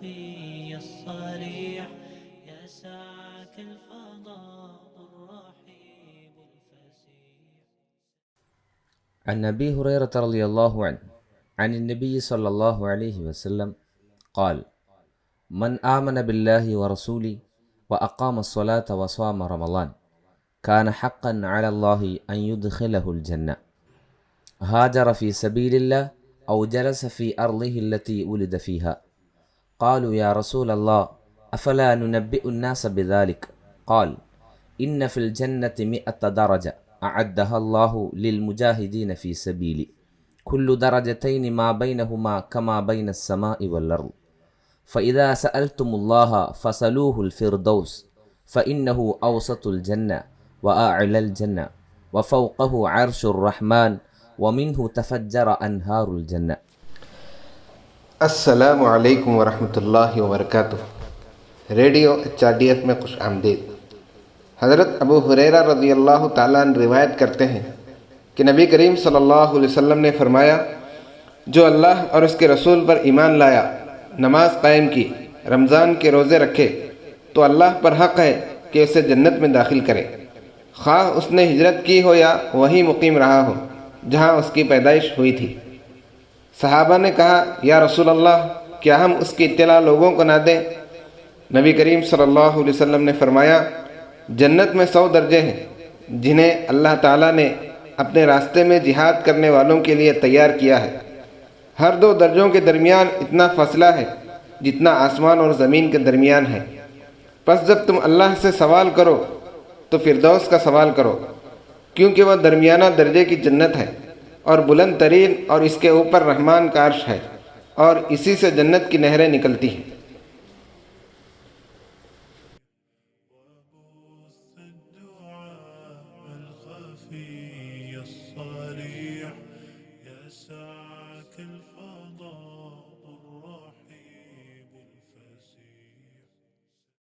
الخفي الصريح يسعك الفضاء الرحيب الفسيح. عن أبي هريرة رضي الله عنه عن النبي صلى الله عليه وسلم قال: من آمن بالله ورسوله وأقام الصلاة وصام رمضان كان حقا على الله أن يدخله الجنة. هاجر في سبيل الله أو جلس في أرضه التي ولد فيها. قالوا يا رسول الله أفلا ننبئ الناس بذلك؟ قال: إن في الجنة 100 درجة أعدها الله للمجاهدين في سبيلي، كل درجتين ما بينهما كما بين السماء والأرض. فإذا سألتم الله فسلوه الفردوس فإنه أوسط الجنة وأعلى الجنة وفوقه عرش الرحمن ومنه تفجر أنهار الجنة. السلام علیکم ورحمۃ اللہ وبرکاتہ۔ ریڈیو HRDF میں خوش آمدید۔ حضرت ابو ہریرہ رضی اللہ تعالیٰ عنہ روایت کرتے ہیں کہ نبی کریم صلی اللہ علیہ وسلم نے فرمایا: جو اللہ اور اس کے رسول پر ایمان لایا، نماز قائم کی، رمضان کے روزے رکھے، تو اللہ پر حق ہے کہ اسے جنت میں داخل کرے، خواہ اس نے ہجرت کی ہو یا وہیں مقیم رہا ہو جہاں اس کی پیدائش ہوئی تھی۔ صحابہ نے کہا: یا رسول اللہ، کیا ہم اس کی اطلاع لوگوں کو نہ دیں؟ نبی کریم صلی اللہ علیہ وسلم نے فرمایا: جنت میں 100 درجے ہیں جنہیں اللہ تعالیٰ نے اپنے راستے میں جہاد کرنے والوں کے لیے تیار کیا ہے۔ ہر 2 درجوں کے درمیان اتنا فاصلہ ہے جتنا آسمان اور زمین کے درمیان ہے۔ پس جب تم اللہ سے سوال کرو تو فردوس کا سوال کرو، کیونکہ وہ درمیانہ درجے کی جنت ہے اور بلند ترین، اور اس کے اوپر رحمان کا عرش ہے، اور اسی سے جنت کی نہریں نکلتی ہیں۔